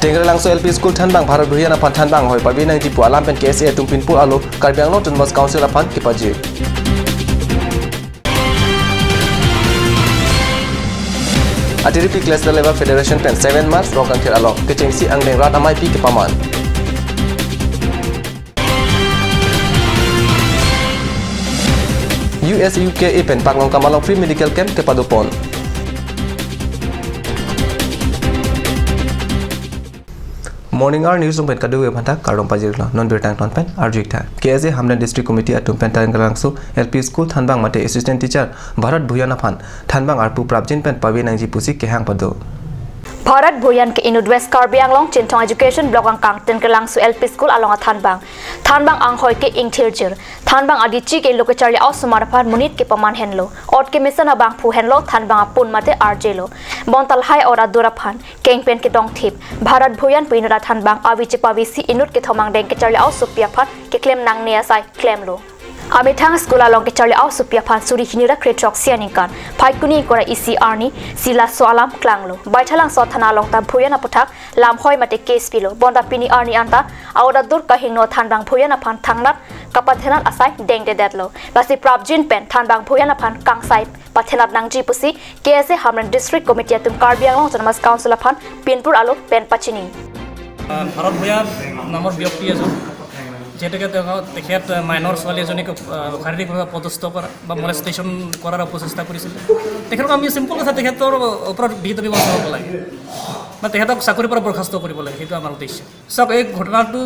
Tengger langsung LP School Thanbang Bharat Bhuyan apan Thanbang hoi pabi nang jipu alam pen KSA tumpin pu alo Karbi Anglong Tunmas Council apan kipaji. ATRP Cluster Level Federation pen 7 March Rongkang Thir alo kecengsi angleng rat amai pi kepaman. US UK pen Paklong Kamalong Free Medical Camp ke Padupon. Morning hour news pen kadu phantak karong pajirla non bertang ton pen arjikta KSA Hamdan District Committee atum pen tangrangsu LP School Thanbang mate Assistant Teacher Bharat Bhuyan aphan Thanbang arpu prabjin pen pawi nangji pusi kehang pado Bharat Bhuyan ke Inud West Karbi Anglong Chintong Education Block ang Kangten ke langsu LP School along a Thanbang ang hoy ke ingthirjir Thanbang adichi ke lokachari aus sumarapar munit ke paman henlo ot ke mission abang phu henlo Thanbang apun mate RJ lo bontal hai ora duraphan kengpen ke dong thip Bharat Bhuyan pinura Thanbang awiche pawisi Inud ke thomang deng ke chari aus supia phan ke claim nang nia sai claim lo Amitang school along ke Charlie aus supia phan suri hinira kretrok sianinkan phaikuni kora ECR ni sila soalam klanglo baithalang so thana long ta Bhuyan aputhak lam hoi mate case pilo bonda pini arni anta awda dur ka hingno Thanbang Bhuyan aphan thangnat kapathenat asai deng de datlo basi prabjin pen Thanbang Bhuyan aphan kangsai pathenat nangji pusi KSA Hamdan District Committee atum Karbi Anglong Autonomous Council aphan pinpur alo pen pachini Bharat Bhuyan namor byakti ajo যেটাকে তেখেত মাইনৰ ছোৱালী এজনীক শাৰীৰিকভাৱে পদস্থ কৰা বা মলেষ্টেশ্যন কৰাৰ প্ৰচেষ্টা কৰিছিল তেখেতক আমি চিম্পল কথা তেখেতৰ ওপৰত বিহিত ব্যৱস্থা হ'ব লাগে বা তেখেতক চাকৰিৰ পৰা বৰখাস্ত কৰিব লাগে সেইটো আমাৰ উদ্দেশ্য চাওক এই ঘটনাটো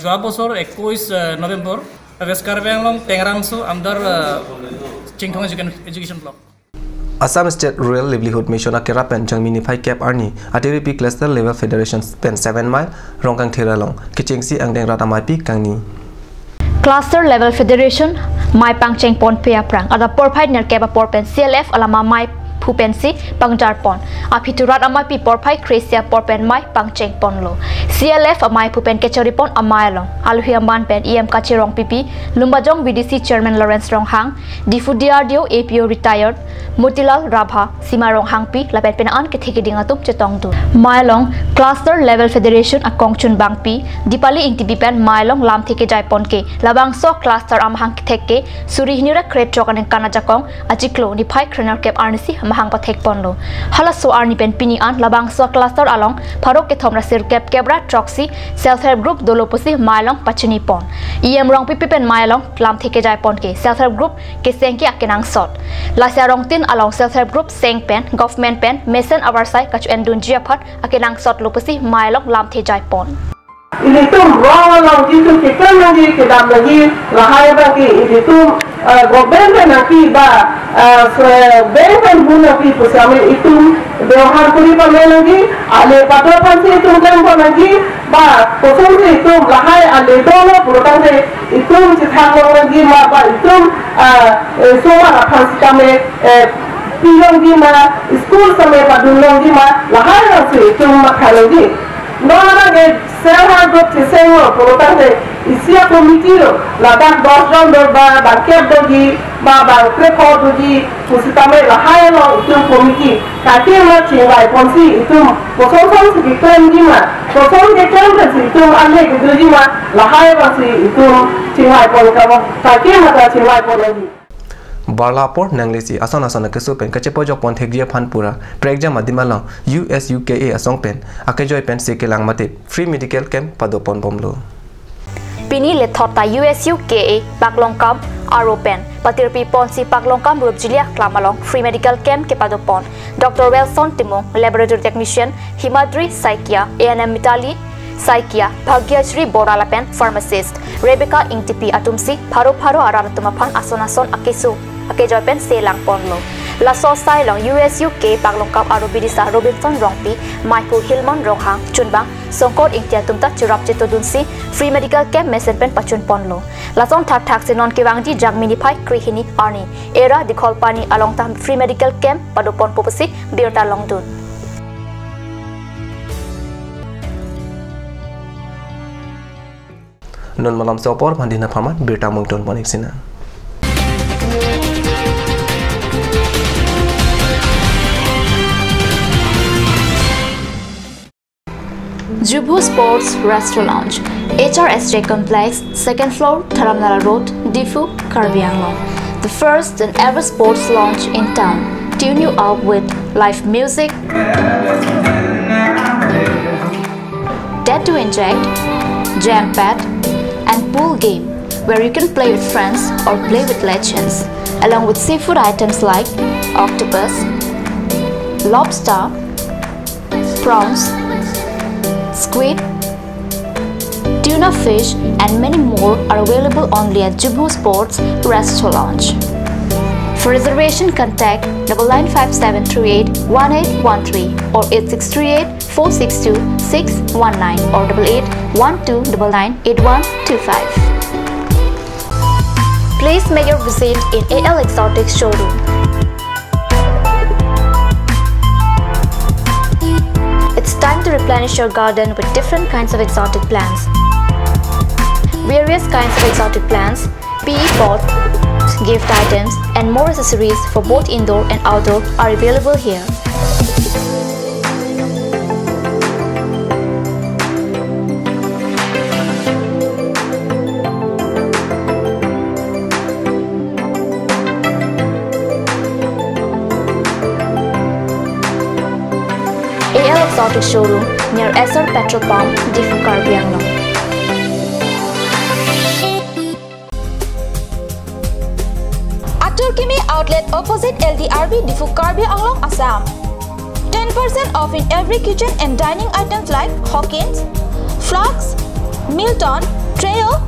যোৱা বছৰ 21 নৱেম্বৰ ৱেষ্ট কাৰ্বি আংলং টেংৰাংছু আণ্ডাৰ চিংথং education block Assam State Rural Livelihood Mission akera pen jangmini phai cap arni ATRP Cluster Level Federation pen 7 mile Rongkang Thir along kichengsi angdeng rata mai pi kangni Cluster Level Federation mai pangcheng pon pe aprang ada porphai ner ke ba porpen CLF alama mai Phupensi Pangjar Pon Apiturat amai pi porphai Kresia porpen mai pangcheng pon lo CLF amai Phupen Kechori pon amai long Alhui Amban pen EM Kachirong PP Lumbajong VDC Chairman Lawrence Ronghang DRDO APO retired Mutilal Rabha Simarong Hangpi lapet pen an ke theki dingatum chetong du Mailong Cluster Level Federation akong chun bangpi Dipali ingtibi pen Mailong lam theke jai pon ke labang so cluster am hang theke suri hinira kret chokan kana jakong ajiklo ni phai krenar kep arnisi mahang pathek ponlo hala so arni pen pini an labang so cluster along pharok ke thomra sir kep kebra troxy self help group doloposi Mailong pachini pon EM rong pipi pen Mailong lam theke jai pon ke self help group ke sengki akenang sot lasya rong tin along self help group seng pen government pen mesin avarsai kachu endun jiaphat akenang sot loposi Mailong lam the jai pon ini tuh rawa lang itu kita lagi kedam lagi lahai bagi ini tuh government nanti ba government pun nanti bersama itu ବ୍ୟବହାର କରିବା lagi ale patwa pansi itu kan lagi ba kosong itu lahai ale dolo purutan itu cithang lagi ma ba itu soal pansi kami pilong di ma school sampai padulong di ma lahai rasa itu makan lagi Nona ke selha group ke sengo purutan isia committee lo ladak 10 jon ba baket dogi ba record dogi pusitame lahai lo itu committee kate ma chingai ponsi itu kosong segi claim di ma kosong ke claim itu ane ke dogi ma lahai basi itu chingai pon ka kate ma ta chingai pon lagi Barlapor nanglesi ason kesu pen kachepo jok pon thegria phanpura prekja madimala US UKA asong pen akejoy pen sekelang mate free medical camp padopon bomlo Pini le thota US UKA Paklong Kam Aro pen patirpi pon si Paklong Kam Rubjilia klamalong free medical camp ke padopon Dr. Wilson Timong laboratory technician Himadri Saikia ANM Mitali Saikia Bhagyashri Boralapen pharmacist Rebecca Ingtipi Atumsi Pharo Araratuma ason akesu akejoy pen selang ponlo laso sailong US UK Paklong Kam Aro Bidisa Robinson Rongpi Michael Hillman Ronghang Chunbang Songkot Ingtia Tumta Chirap Chitodunsi free medical camp mesen pen pachun ponlo lason thak sinon kiwangji jagmini phai krihini arni era dikhol pani along tam free medical camp padopon popasi birta longdun non malam sopor bandina phamat birta mungton ponik sina Jubu Sports Restaurant Lounge, HRSJ Complex, 2nd floor, Dharamnala Road, Difu, Karbi Anglong. The first and ever sports lounge in town. Tune you up with live music, Dead to Inject, Jam Pad, and pool game, where you can play with friends or play with legends, along with seafood items like octopus, lobster, prawns, squid, tuna fish, and many more are available only at Jubu Sports Restaurant Lounge. For reservation, contact 9957381813 or 8638462619 or 8812998125. Please make your visit in AL Exotics showroom. It's time to replenish your garden with different kinds of exotic plants. Various kinds of exotic plants, PE pots, gift items, and more accessories for both indoor and outdoor are available here. AL Exotic Showroom near SR Petrol Pump, Difu, Karbi Anglong. Aturkimi Outlet opposite LDRB, Difu, Karbi Anglong, Assam. 10% off in every kitchen and dining items like Hawkins, Flax, Milton, Trail,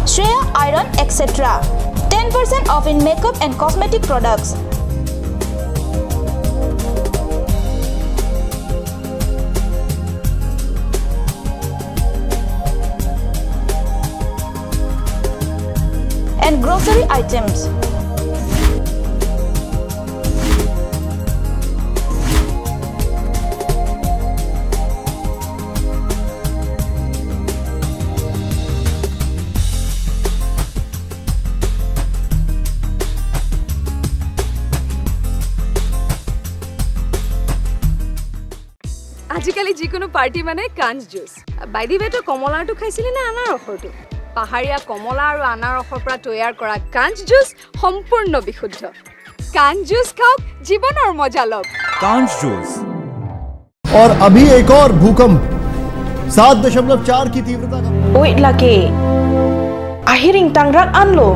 Shreya Iron, etc. 10% off in makeup and cosmetic products. And grocery items. আজিকালি যিকোনো পাৰ্টি মানে কাঞ্জ জুচ বাইদি বেটো কমলাটো খাইছিলি না আনাৰ ৰসটো পাহাৰীয়া কমলা আৰু আনাৰ ৰসৰ পৰা তৈয়াৰ কৰা কাঞ্জ জুচ সম্পূৰ্ণ বিশুদ্ধ কাঞ্জ জুচ খাওক জীৱনৰ মজা লওক कांच जूस। और अभी एक और भूकंप 7.4 की तीव्रता का Wait lagi. Ahiring tangrak anlo.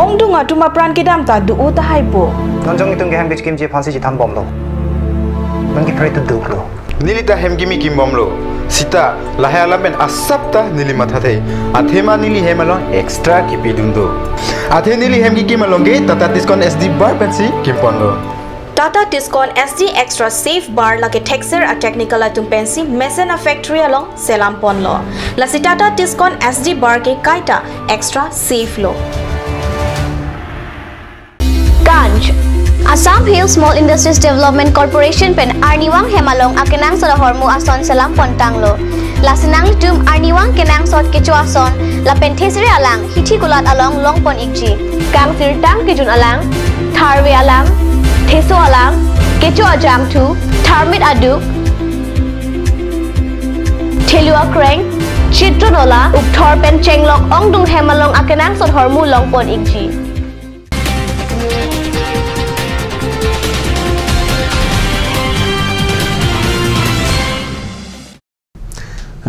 Ong dunga tuma pran kedam ta du uta haipo. Nonjong itong geham bich kimji phansi ji tham bomlo. Nongi pray to duklo. Nilita hemgimi kim bomlo. Sita lahayala ben asapta nili mathate. Athema nili hemalon extra kipidundo. Athe nili hemgi kimalonge tata discount SD bar pensi kimponlo. Tata Tiscon SD Extra Safe Bar lagi texture a technical atum pensi Mesena Factory along Selam Ponlo. Lasi Tata Tiscon SD Bar ke kaita extra safe lo. Ganj Assam Hill Small Industries Development Corporation pen Arniwang Hemalong akenang sa hormu ason Selam Pontang lo. Lasinang tum Arniwang kenang sot kecu ason la penthesri alang hithi kulat along longpon ikji. Kang sirtang kejun alang tharwe alang Teso alang, kecu ajam tu, tharmit aduk, telua kreng, chitro nola, ukthor pen chenglok ong dung hemalong akenang sot hormu longpon ikji.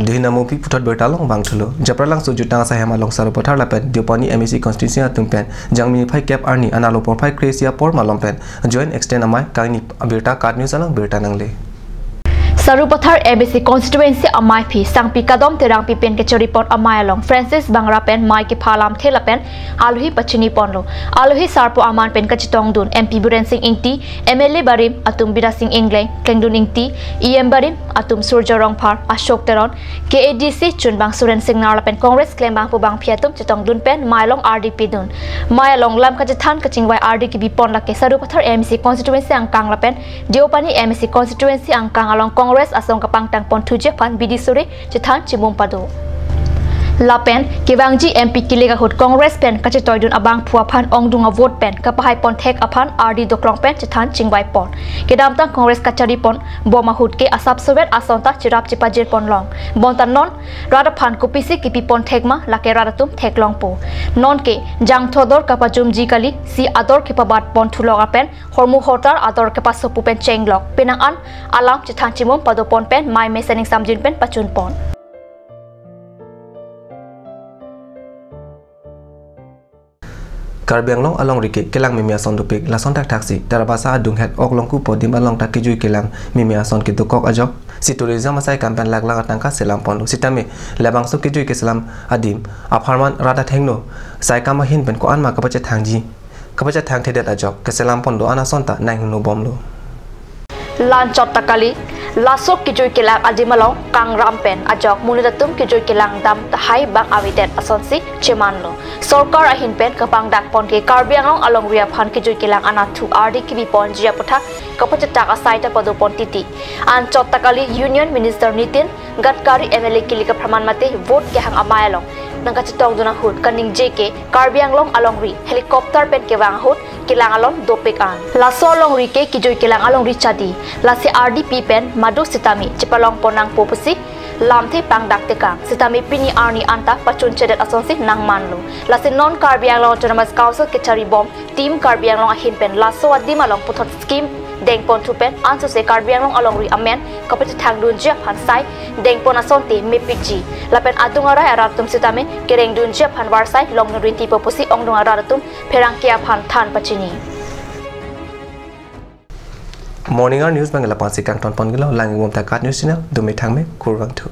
Dinamopi putat bertalong bang thulu. Japralang sujutang sa hemalong saro pothar lapen diopani MEC constituency tungpen jangmi phai cap arni analo por phai kresia por malompen join extend amai kangni berta card news alang berta nangle. Sarupathar ABC constituency amai phi sangpi kadom terang pi pen ke report amai along Francis Bangra pen mai ke phalam thela pen aluhi pachini ponlo aluhi sarpo aman pen ka chitong dun MP Buren Singh Ingti MLA Barim atum Bira Singh Ingleng Klengdun Ingti EM Barim atum Surja Rongphar Ashok Teron KADC Chunbang Suren Singh Narla pen Congress Klembang Pubang Phiatum chitong dun pen mailong RDP dun mailong lam ka jathan ka chingwai RD ki bipon la ke Sarupathar MC constituency angkang la pen Diopani MC constituency angkang along Congress asong kapang tang pon thuje pan bidi sore chithan chimum pado Lapen kewangji MP kilega hut Congress pen kache toidun abang puapan ongdunga vote pen kapahai pon thek apan RD doklong pen chitan chingbai pon kedam tang Congress kachari pon boma hut ke asap sovet asonta chirap chipajir pon long bontan non rada phan kupisi kipi pon thekma lake rada tum thek long po non ke jang thodor kapajum ji kali si ador kepabat pon thulong apen hormu hotar ador kepasopu pen chenglok penang an alam chitan chimom padopon pen mai mesening samjin pen pachun pon Karbi Anglong along rike kelang mimia son dupik la son tak taksi darabasa adung het ok long ku podim along tak kijui kelang mimia son ki dukok ajok si tourism asai kampen lag lag tangka selam pondu sitame labang so kijui ke selam adim apharman rada thengno sai kama hin ben ko anma kapache thangji kapache thang thedet ajok ke selam pondu ana sonta nai hunu bomlo lan chot takali lasok kijui kelang adimalong kang rampen ajok munidatum kijui kelang dam tahai bang awidet asonsi chemanlo sorkar ahin pen kapang dak pon ke Karbi Anglong along ria phan kijui kelang anathu RD kibi pon jia puthak kapachatak asai ta padu pon titi an chot takali union minister Nitin Gadkari MLA kilika praman mate vote ke hang amayalong nangka chitong duna hut kaning JK Karbi Anglong along ri helicopter pen ke wang hut kelang along dopek an laso along ri ke kijui kelang along ri chadi lasi RDP pen madu sitami chipalong ponang popusi lamthi pangdak tekang sitami pini arni anta pachun chedet asonsi nangmanlo lasi non Karbi Anglong autonomous council kichari bom team Karbi Anglong ahin pen laso adim along puthot scheme dengpon thu pen ansu se Karbi Anglong along ri amen kapati thangdun jia phansai dengpon asonti mepiji lapen adungarai aratum sitami kereng dun jia phanwarsai longnuri ti popusi ongdung aratum pherangkia phan than pachini Morning News Bangla Pansi Kang Ton Pongilo Langi Wom Takat News Channel Dumi Thangme Kurwang Thu